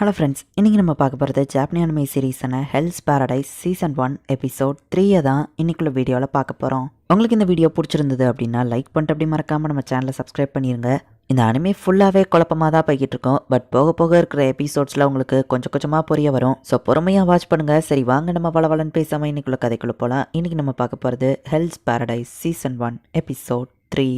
Hello friends, இன்றைக்கி நம்ம பார்க்க போகிறது ஜாப்பனி அனிமே சீரீஸான ஹெல்ஸ் பேரடைஸ் சீசன் 1 எபிசோட் 3 தான் இன்னைக்குள்ள வீடியோவில் பார்க்க போகிறோம். உங்களுக்கு இந்த வீடியோ பிடிச்சிருந்தது அப்படின்னா லைக் பண்ணிட்டு அப்படி மறக்காமல் நம்ம சேனலை சப்ஸ்கிரைப் பண்ணிடுங்க. இந்த அனிமே ஃபுல்லாகவே குழப்பமாக தான் போய்கிட்டு இருக்கோம். பட் போக போக இருக்கிற எபிசோட்ஸில் உங்களுக்கு கொஞ்சம் கொஞ்சமாக புரிய வரும். ஸோ பொறுமையாக வாட்ச் பண்ணுங்கள். சரி வாங்க நம்ம வளவலன்னு பேசாமல் இன்னைக்குள்ள கதைக்குள்ளே போகலாம். இன்றைக்கி நம்ம பார்க்க போகிறது ஹெல்ஸ் பேரடைஸ் சீசன் 1 எபிசோட் 3.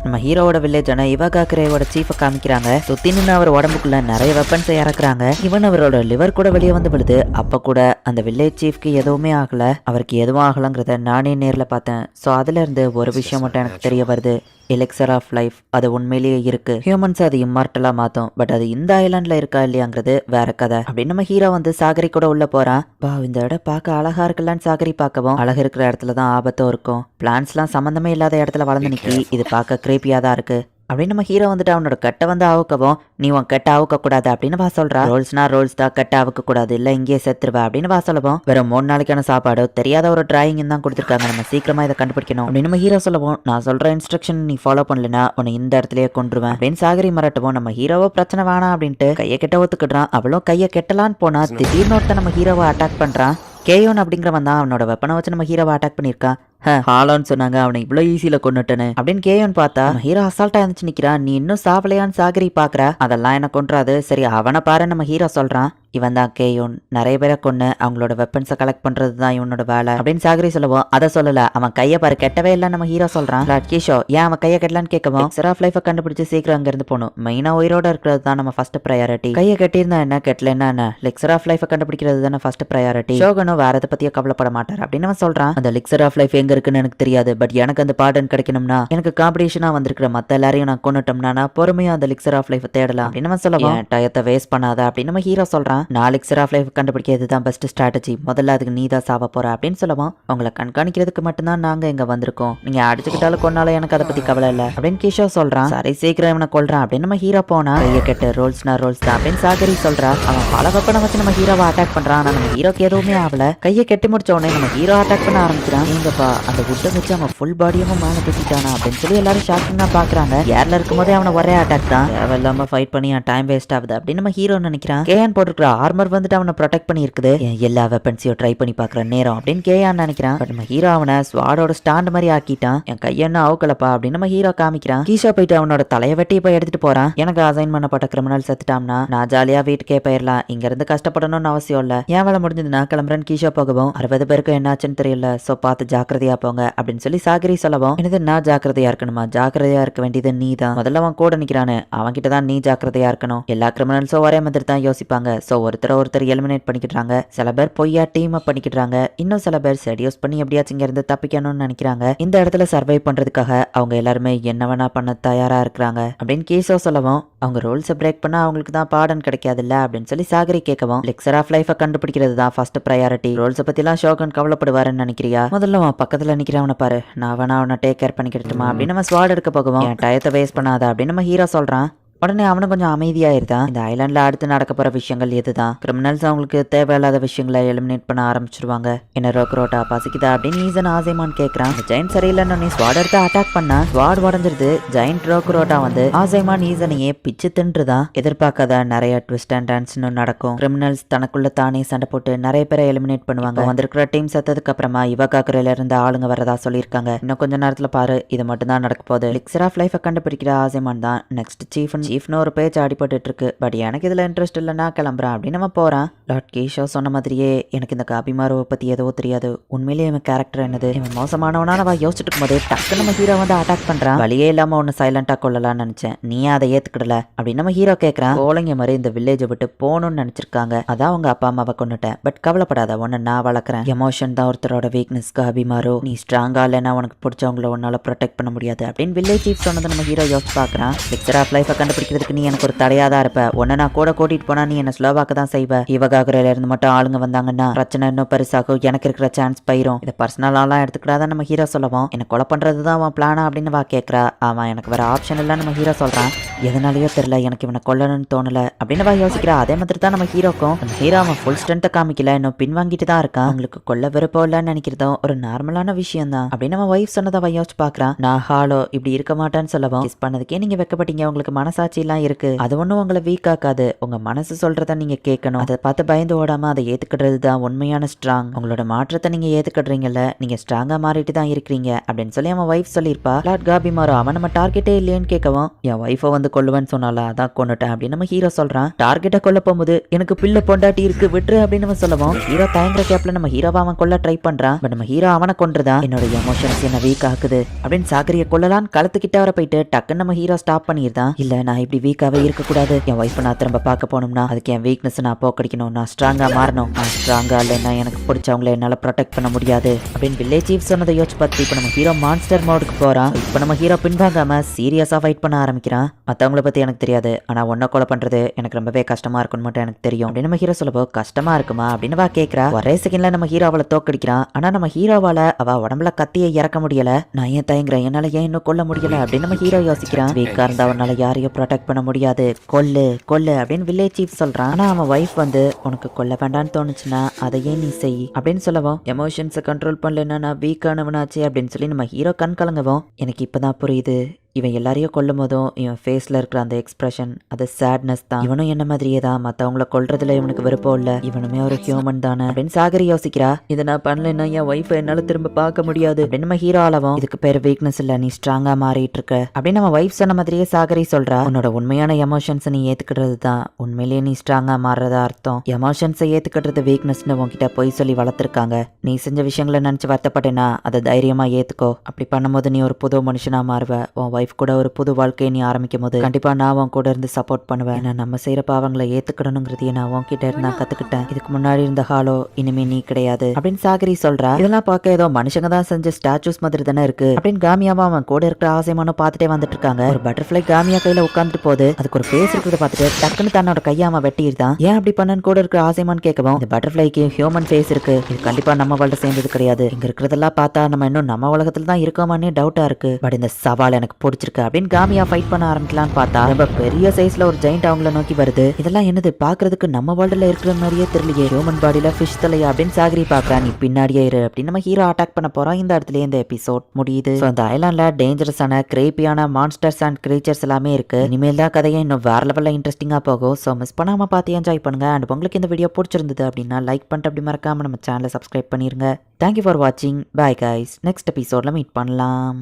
நம்ம ஹீரோவோட வில்லேஜான இவாகாக்கிரேவோட சீஃபை காமிக்கிறாங்க. சுத்தி நின்று அவர் உடம்புக்குள்ள நிறைய வெப்பன்ஸை இறக்குறாங்க. இவன் அவரோட லிவர் கூட வெளியே வந்து விழுது. அப்ப கூட அந்த வில்லேஜ் சீஃப்க்கு எதுவுமே ஆகல. அவருக்கு எதுவும் ஆகலங்கிறத நானே நேர்ல பார்த்தேன். ஸோ அதுல இருந்து ஒரு விஷயம் மட்டும் எனக்கு தெரிய வருது. எலிக்சர் ஆஃப் லைஃப் அது உண்மையிலேயே இருக்கு. ஹியூமன்ஸ் அது இம்மார்டலா மாத்தும். பட் அது இந்த ஐலாண்ட்ல இருக்கா இல்லையாங்கிறது வேற கதை அப்படின்னு நம்ம ஹீரோ வந்து சாகரி கூட உள்ள போறான். பா இந்த இடம் பார்க்க அழகா இருக்குல்லான்னு சாகரி பார்க்கவும் அழகு இருக்கிற இடத்துல தான் ஆபத்தும் இருக்கும். பிளான்ஸ்லாம் சம்மந்தமே இல்லாத இடத்துல வளர்ந்து நிக்கி இது பார்க்க கிரேப்பியா தான் இருக்கு அப்படின்னு நம்ம ஹீரோ வந்துட்டு அவனோட கட்டை வந்து அவுக்கவும் நீ உன் கெட்ட அவுக்க கூடாது அப்படின்னு வா சொல்றா. ரோல்ஸ்னா ரோல்ஸ் தான், கெட்ட அவுக்க கூடாது இல்ல இங்கேயே செத்துருவா அப்படின்னு வா சொல்லவும் வெறும் 3 நாளைக்கான சாப்பாடு தெரியாத ஒரு டிராயிங் தான் கொடுத்துருக்காங்க. நம்ம சீக்கிரமா இதை கண்டுபிடிக்கணும் அப்படின்னு நம்ம ஹீரோ சொல்லவும் நான் சொல்ற இன்ஸ்ட்ரக்ஷன் நீ ஃபாலோ பண்ணலனா உன்னை இந்த இடத்துலயே கொண்டுருவேன் அப்படின்னு சாகரி மிரட்டவும் நம்ம ஹீரோவோ பிரச்சனை வேணாம் அப்படின்ட்டு கையை கெட்ட ஒத்துக்கிடுறான். அவளும் கையை கெட்டலான்னு போனா திடீர்னு ஒருத்த நம்ம ஹீரோவை அட்டாக் பண்றான். கேயோன் அப்படிங்கிறவன் தான் அவனோட வெப்பனை வச்சு நம்ம ஹீரோவை அட்டாக் பண்ணியிருக்கான். ஹாலோன்னு சொன்னாங்க அவனை இவ்வளோ ஈஸியில கொண்டுட்டேன்னு அப்படின்னு கேயோன் பார்த்தா ஹீரோ அசால்ட்டா இருந்துச்சு நிக்கிறான். நீ இன்னும் சாவலையான்னு சாகரி பாக்குற. அதெல்லாம் என்ன கொன்றாது. சரி அவனை பாரு நம்ம ஹீரோ சொல்றான். இவன் தான் கேயோன், நிறைய பேரை கொண்டு அவங்களோட வெப்பன்ஸை கலெக்ட் பண்றது தான் இவனோட வேலை அப்படின்னு சாகரி சொல்லுவோம். அதை சொல்லல அவன் கையை பாரு கெட்டவே இல்லை நம்ம ஹீரோ சொல்றான். கிஷோ ஏன் அவன் கையை கெட்டலான்னு கேட்கவும் எக்ஸர் ஆஃப் லைஃபை கண்டுபிடிச்சு சீக்கிரம் அங்க இருந்து போகணும். மெயினா உயிரோட இருக்கிறது தான் நம்ம ஃபர்ஸ்ட் ப்ரையாரிட்டி. கையை கட்டியிருந்தா என்ன கெட்டலன்னா என்ன, எக்ஸர் ஆஃப் லைஃபை கண்டுபிடிக்கிறது தானே ஃபர்ஸ்ட் ப்ரையாரிட்டி. ஷோகனும் வேற எதை பத்தியோ கவலைப்பட மாட்டார் அப்படின்னு அவன் சொல்றான். அந்த எக்ஸர் ஆஃப் லைஃப் எங்க இருக்குன்னு எனக்கு தெரியாது. பட் எனக்கு அந்த பாடன் கிடைக்கணும்னா எனக்கு காம்படிஷனா வந்திருக்கிற மத்த எல்லாரையும் நான் கொண்டுட்டோம்னா நான் பொறுமையா அந்த எலிக்சர் ஆஃப் லைஃப் தேடலாம் அப்படின்னு நம்ம சொல்லுவோம். டயத்தை வேஸ்ட் பண்ணாத அப்படின்னு நம்ம ஹீரோ சொல்றான். நான் எலிக்சர் ஆஃப் லைஃப் கண்டுபிடிக்க இதுதான் பெஸ்ட் ஸ்ட்ராட்டஜி. முதல்ல அதுக்கு நீ தான் சாவ போற அப்படின்னு சொல்லுவோம். உங்களை கண்காணிக்கிறதுக்கு மட்டும்தான் நாங்க இங்க வந்திருக்கோம். நீங்க அடிச்சுக்கிட்டாலும் கொன்னாலும் எனக்கு அதை பத்தி கவலை இல்ல அப்படின்னு கிஷோ சொல்றான். சரி சீக்கிரம் இவனை கொல்றான் அப்படின்னு நம்ம ஹீரோ போனா கையை கெட்டு ரோல்ஸ்னா ரோல்ஸ் தான் அப்படின்னு சாகரி சொல்றா. அவன் பல வெப்பனை வச்சு நம்ம ஹீரோவை அட்டாக் பண்றான். ஆனா நம்ம ஹீரோக்கு எதுவுமே ஆகல. கையை கெட்டி முடிச்ச உடனே நம்ம ஹீரோ அட்டாக் பண்ண ஆரம்பிக்கிறான். நீங்கப்பா அந்த குட்டை வச்சு அவன் ஃபுல் பாடியும் மேல தூக்கிட்டானா அப்படின்னு சொல்லி எல்லாரும் ஷாக்கிங்கா பாக்குறாங்க. ஏர்ல இருக்கும் போதே அவனை ஒரே அட்டாக் தான். தேவையில்லாம ஃபைட் பண்ணி டைம் வேஸ்ட் ஆகுது அப்படின்னு நம்ம ஹீரோ நினைக்கிறான். கேஎன் போட்டுருக்கிற ஆர்மர் வந்துட்டு அவனை ப்ரொடெக்ட் பண்ணி இருக்குது. எல்லா வெப்பன்ஸையும் ட்ரை பண்ணி பாக்குற நேரம் அப்படின்னு கேயான் நினைக்கிறான். பட் நம்ம ஹீரோ அவனை ஸ்வாடோட ஸ்டாண்ட் மாதிரி ஆக்கிட்டான். என் கையென்ன அவுக்கலப்பா அப்படின்னு நம்ம ஹீரோ காமிக்கிறான். கீஷா போயிட்டு அவனோட தலையை வெட்டி போய் எடுத்துட்டு போறான். எனக்கு அசைன் பண்ணப்பட்ட கிரிமினல் செத்துட்டாம்னா நான் ஜாலியா வீட்டுக்கே போயிடலாம். இங்க இருந்து கஷ்டப்படணும்னு அவசியம் இல்ல. என் வேலை முடிஞ்சதுன்னா கிளம்புறேன்னு கீஷா போகவும் 60 பேருக்கு என்னாச்சுன்னு தெரியல. சோ பார்த்து ஜாக்கிரதையா போங்க அப்படின்னு சொல்லி சாகரி சொல்லவும் எனது நான் ஜாக்கிரதையா இருக்கணுமா? ஜாக்கிரதையா இருக்க வேண்டியது நீ தான். முதல்ல அவன் கூட நிக்கிறானு அவன் கிட்ட தான் நீ ஜாக்கிரதையா இருக்கணும். எல்லா கிரிமினல்ஸும் ஒரே மாதிரி தான் யோசிப்பாங்க. சோ ஒருத்தர் எலிமினேட் பண்ணிக்கிட்டாங்க. சில பேர் பொய்யா டீம் அப் பண்ணிக்கிட்டாங்க. இன்னும் சில பேர் செடியூஸ் பண்ணி எப்படியாச்சும் இங்க இருந்து தப்பிக்கணும்னு நினைக்கிறாங்க. இந்த இடத்துல சர்வை பண்றதுக்காக அவங்க எல்லாருமே என்ன வேணா பண்ண தயாரா இருக்கிறாங்க அப்படின்னு கேசோ சொல்லவும் அவங்க ரூல்ஸை பிரேக் பண்ணா அவங்களுக்கு தான் பாடன் கிடைக்காதுல்ல அப்படின்னு சொல்லி சாகரி கேட்கவும் எலிக்சர் ஆஃப் லைஃபை கண்டுபிடிக்கிறது தான் ஃபர்ஸ்ட் ப்ரையாரிட்டி. ரூல்ஸை பத்திலாம் ஷோகன் கவலைப்படுவாருன்னு நினைக்கிறியா? முதல்ல அவன் பக்கத்துல நிக்கிறவனை பாரு. நான் வேணா அவனை டேக் கேர் பண்ணிக்கிட்டுமா அப்படின்னு நம்ம ஸ்வாட் எடுக்க போகவும் என் டயத்தை வேஸ்ட் பண்ணாத அப்படின்னு நம்ம ஹீரோ சொல்றான். உடனே அவனும் கொஞ்சம் அமைதியாயிருதான். இந்த ஐலாண்ட்ல அடுத்து நடக்க போற விஷயங்கள் எதுதான்? கிரிமினல்ஸ் அவங்களுக்கு தேவையில்லாத விஷயங்களை எலிமினேட் பண்ண ஆரம்பிச்சிருவாங்க. என்ன ரோக்ரோட்டா பசிக்குதா அப்படின்னு ஈசன் ஆசைமான் கேட்கறான். ஜெயின் சரியில்லைன்னு ஸ்வாட் எடுத்து அட்டாக் பண்ணா ஸ்வாட் உடஞ்சிருது. ஜெயின்ட் ரோக்ரோட்டா வந்து ஆசைமான் ஈசனையே பிச்சு தின்றுதான். எதிர்பார்க்காத நிறைய ட்விஸ்ட் அண்ட் டான்ஸ்னு நடக்கும். கிரிமினல்ஸ் தனக்குள்ள தானே சண்டை போட்டு நிறைய பேரை எலிமினேட் பண்ணுவாங்க. வந்திருக்கிற டீம் செத்ததுக்கு அப்புறமா இவகாக்குரையில இருந்து ஆளுங்க வரதா சொல்லியிருக்காங்க. இன்னும் கொஞ்ச நேரத்துல பாரு இது மட்டும் தான் நடக்க போகுது. எலிக்சர் ஆஃப் லைஃபை கண்டுபிடிக்கிற ஆசைமான் தான் நெக்ஸ்ட் சீஃப்னு ஒரு பேச்சு அடிபட்டு இருக்கு. பட் எனக்கு இதுல இன்ட்ரெஸ்ட் இல்லைன்னா கிளம்புறான் அப்படின்னு நம்ம போறான். லார்ட் கீஷோ சொன்ன மாதிரியே எனக்கு இந்த காபிமாரோவை பத்தி ஏதோ தெரியாது. உண்மையிலேயே இவன் கேரக்டர் என்னது, இவன் மோசமானவனா நான் யோசிச்சுட்டு இருக்கும் போதே டக்கு நம்ம ஹீரோ வந்து அட்டாக் பண்றான். வழியே இல்லாம ஒன்னு சைலண்டா கொள்ளலாம்னு நினைச்சேன். நீ அதை ஏத்துக்கிடல அப்படின்னு நம்ம ஹீரோ கேட்கறான். கோலைங்க மாதிரி இந்த வில்லேஜை விட்டு போகணும்னு நினைச்சிருக்காங்க. அதான் அவங்க அப்பா அம்மாவை கொண்டுட்டேன். பட் கவலைப்படாத, உன்னை நான் வளர்க்குறேன். எமோஷன் தான் ஒருத்தரோட வீக்னஸ். காபிமாரோ நீ ஸ்ட்ராங்கா இல்லைன்னா உனக்கு பிடிச்சவங்கள உன்னால ப்ரொடெக்ட் பண்ண முடியாது அப்படின்னு வில்லேஜ் சீஃப் சொன்னதை நம்ம ஹீரோ யோசிச்சு பாக்குறான். எலிக்சர் ஆஃப் லைஃபை கண்டுபிடிக்கிறதுக்கு நீ எனக்கு ஒரு தடையாதான் இருப்ப. உன்னை நான் கூட கூட்டிட்டு போனா நீ என்ன ஸ்லோவாக்க தான் செய்வ. இவகாகுரையில இருந்து மட்டும் ஆளுங்க வந்தாங்கன்னா பிரச்சனை இன்னும் பெருசாகும். எனக்கு இருக்கிற சான்ஸ் போயிரும். இதை பர்சனலாலாம் எடுத்துக்கிட்டாதான் நம்ம ஹீரோ சொல்லுவோம். என்ன கொலை பண்றதுதான் அவன் பிளானா அப்படின்னு வா கேட்கறா. அவன் எனக்கு வேற ஆப்ஷன் இல்லைன்னு நம்ம ஹீரோ சொல்றான். எதனாலயோ தெரியல எனக்கு இவனை கொல்லணும்னு தோணல அப்படின்னு வா யோசிக்கிறா. அதே மாதிரி தான் நம்ம ஹீரோக்கும். அந்த ஹீரோ அவன் ஃபுல் ஸ்ட்ரென்த்தை காமிக்கல, இன்னும் பின்வாங்கிட்டு தான் இருக்கான். அவங்களுக்கு கொல்ல விருப்பம் இல்லைன்னு நினைக்கிறதும் ஒரு நார்மலான விஷயம் தான் அப்படின்னு நம்ம ஒய்ஃப் சொன்னதை யோசிச்சு பாக்குறான். நான் ஹாலோ இப்படி இருக்க மாட்டேன்னு சொல்லவும் கிஸ் பண்ணதுக்கே நீங்க வைக்கப்பட்டீங்க, உங்களுக்கு மனசாட்சி மனசாட்சி எல்லாம் இருக்கு. அது ஒண்ணும் உங்களை வீக் ஆக்காது. உங்க மனசு சொல்றத நீங்க கேட்கணும். அதை பார்த்து பயந்து ஓடாம அதை ஏத்துக்கிடுறது தான் உண்மையான ஸ்ட்ராங். உங்களோட மாற்றத்தை நீங்க ஏத்துக்கிடுறீங்கல்ல, நீங்க ஸ்ட்ராங்கா மாறிட்டு தான் இருக்கிறீங்க அப்படின்னு சொல்லி அவன் வைஃப் சொல்லியிருப்பா. லார்ட் காபிமாரோ அவன் நம்ம டார்கெட்டே இல்லையேன்னு கேட்கவும், என் வைஃபை வந்து கொல்லுவேன்னு சொன்னால அதான் கொண்டுட்டேன் அப்படின்னு நம்ம ஹீரோ சொல்றான். டார்கெட்டை கொல்ல போகும்போது எனக்கு பிள்ளை பொண்டாட்டி இருக்கு விட்டுரு அப்படின்னு நம்ம சொல்லவும், ஹீரோ தயங்குற கேப்ல நம்ம ஹீரோவை அவன் கொல்ல ட்ரை பண்றான். பட் நம்ம ஹீரோ அவனை கொன்றுதான். என்னோட எமோஷன்ஸ் என்ன வீக் ஆகுது அப்படின்னு சாகரிய கொல்லலான்னு கழுத்துக்கிட்ட வர போயிட்டு டக்குன்னு நம்ம ஹீரோ ஸ்டாப் பண்ணிருந்தான். இல்ல நான் இப்படி வீக்காவே இருக்க கூடாது. என் வைஃப் நான் திரும்ப பார்க்க போகணும்னா அதுக்கு என் வீக்னஸ் நான் போக்கடிக்கணும். நான் ஸ்ட்ராங்கா மாறணும். நான் ஸ்ட்ராங்கா இல்லைன்னா எனக்கு பிடிச்சவங்களை என்னால ப்ரொடெக்ட் பண்ண முடியாது அப்படின்னு வில்லேஜ் சீஃப் சொன்னதை யோசிச்சு பார்த்து இப்ப நம்ம ஹீரோ மான்ஸ்டர் மோடுக்கு போறான். இப்ப நம்ம ஹீரோ பின்வாங்காம சீரியஸா ஃபைட் பண்ண ஆரம்பிக்கிறான். மத்தவங்கள பத்தி எனக்கு தெரியாது, ஆனா ஒன்ன கொலை பண்றது எனக்கு ரொம்பவே கஷ்டமா இருக்குன்னு மட்டும் எனக்கு தெரியும் அப்படின்னு நம்ம ஹீரோ சொல்லப்போ, கஷ்டமா இருக்குமா அப்படின்னு வா கேக்குறா. ஒரே செகண்ட்ல நம்ம ஹீரோ அவளை தோக்கடிக்கிறான். ஆனா நம்ம ஹீரோவால அவ உடம்புல கத்தியை இறக்க முடியல. நான் ஏன் தயங்குறேன், என்னால ஏன் இன்னும் கொல்ல முடியல அப்படின்னு நம்ம ஹீரோ யோசிக்கிறான். வீக்கா இருந்தா அவனால யாரையும் ப்ரொடெக்ட் பண்ண முடியாது, கொல்லு கொல்லு அப்படின்னு வில்லேஜ் சீஃப் சொல்றான். ஆனா அவன் வைஃப் வந்து உனக்கு கொல்ல வேண்டான்னு தோணுச்சுன்னா அதையே நீ செய் அப்படின்னு சொல்லவும், எமோஷன்ஸை கண்ட்ரோல் பண்ணலன்னா நான் வீக்கானவனாச்சு அப்படின்னு சொல்லி நம்ம ஹீரோ கண் கலங்கவும், எனக்கு இப்பதான் புரியுது இவன் எல்லாரையும் கொல்லும் போதும் இவன் ஃபேஸ்ல இருக்கிற அந்த எக்ஸ்பிரஷன் அது சேட்னஸ் தான். இவனும் என்ன மாதிரியே தான், மற்றவங்கள கொல்றதுல இவனுக்கு விருப்பம் இல்ல, இவனுமே ஒரு ஹியூமன் தானே அப்படின்னு சாகரி யோசிக்கிறா. இதை நான் பண்ணலன்னா என் ஒய்ஃபை என்னால திரும்ப பார்க்க முடியாது அப்படின்னு நம்ம ஹீரோ அளவும், இதுக்கு பேர் வீக்னஸ் இல்ல, நீ ஸ்ட்ராங்கா மாறிட்டு இருக்க அப்படின்னு நம்ம ஒய்ஃப் சொன்ன மாதிரியே சாகரி சொல்றா. உன்னோட உண்மையான எமோஷன்ஸை நீ ஏத்துக்கிடுறது தான் உண்மையிலேயே நீ ஸ்ட்ராங்கா மாறுறதா அர்த்தம். எமோஷன்ஸை ஏத்துக்கிடுறது வீக்னஸ்னு உன்கிட்ட போய் சொல்லி வளர்த்துருக்காங்க. நீ செஞ்ச விஷயங்களை நினைச்சு வருத்தப்பட்டேன்னா அதை தைரியமா ஏத்துக்கோ. அப்படி பண்ணும்போது நீ ஒரு புது மனுஷனா மாறுவ. உன் வைஃப் கூட ஒரு புது வாழ்க்கையை நீ ஆரம்பிக்கும் போது கண்டிப்பா நான் உன் கூட இருந்து சப்போர்ட் பண்ணுவேன். நம்ம செய்யற பாவங்களை ஏத்துக்கணுங்கிறதையே நான் உன்கிட்ட இருந்தா கத்துக்கிட்டேன். இதுக்கு முன்னாடி இருந்த ஹாலோ இனிமே நீ கிடையாது அப்படின்னு சாகரி சொல்றா. இதெல்லாம் பார்க்க ஏதோ மனுஷங்க தான் செஞ்ச ஸ்டாச்சூஸ் மாதிரி தானே இருக்கு அப்படின்னு காமியாவா அவன் கூட இருக்கிற ஆசைமான பார்த்துட்டே வந்துட்டு இருக்காங்க. ஒரு பட்டர்ஃபிளை காமியா கையில உட்காந்துட்டு போகுது. அதுக்கு ஒரு ஃபேஸ் இருக்கிறத பார்த்துட்டு டக்குன்னு தன்னோட கையை அவன் வெட்டியிருந்தான். ஏன் அப்படி பண்ணன்னு கூட இருக்கிற ஆசைமான்னு கேட்கவும், இந்த பட்டர்ஃபிளைக்கு ஹியூமன் ஃபேஸ் இருக்கு, இது கண்டிப்பா நம்ம வாழ்க்கை சேர்ந்தது கிடையாது. இங்க இருக்கிறதெல்லாம் பார்த்தா நம்ம இன்னும் நம்ம உலகத்துல தான் இருக்கோமானே டவுட்டா இருக்கு. பட் இந்த சவால் எனக்கு பிடிச்சிருக்கு அப்படின்னு காமியா ஃபைட் பண்ண ஆரம்பிக்கலான்னு பார்த்தா ரொம்ப பெரிய சைஸ்ல ஒரு ஜெயிண்ட் அவங்கள நோக்கி வருது. இதெல்லாம் என்னது, பாக்குறதுக்கு நம்ம வேர்ல்டுல இருக்கிற மாதிரியே தெரியலையே, ஹியூமன் பாடியில ஃபிஷ் தலையா அப்படின்னு சாகரி பாக்குறா. நீ பின்னாடியே இரு அப்படின்னு நம்ம ஹீரோ அட்டாக் பண்ண போறோம். இந்த இடத்துல இந்த எபிசோட் முடியுது. அந்த ஐலாண்ட்ல டேஞ்சரஸான கிரேப்பியான மான்ஸ்டர்ஸ் அண்ட் கிரீச்சர்ஸ் எல்லாமே இருக்கு. இனிமேல் தான் கதையை இன்னும் வேற லெவல்ல இன்ட்ரெஸ்டிங்கா போகும். ஸோ மிஸ் பண்ணாம பார்த்து என்ஜாய் பண்ணுங்க. அண்ட் உங்களுக்கு இந்த வீடியோ பிடிச்சிருந்தது அப்படின்னா லைக் பண்ணிட்டு அப்படி மறக்காம நம்ம சேனலை சப்ஸ்கிரைப் பண்ணிருங்க. தேங்க்யூ ஃபார் வாட்சிங். Bye guys. நெக்ஸ்ட் எபிசோட்ல மீட் பண்ணலாம்.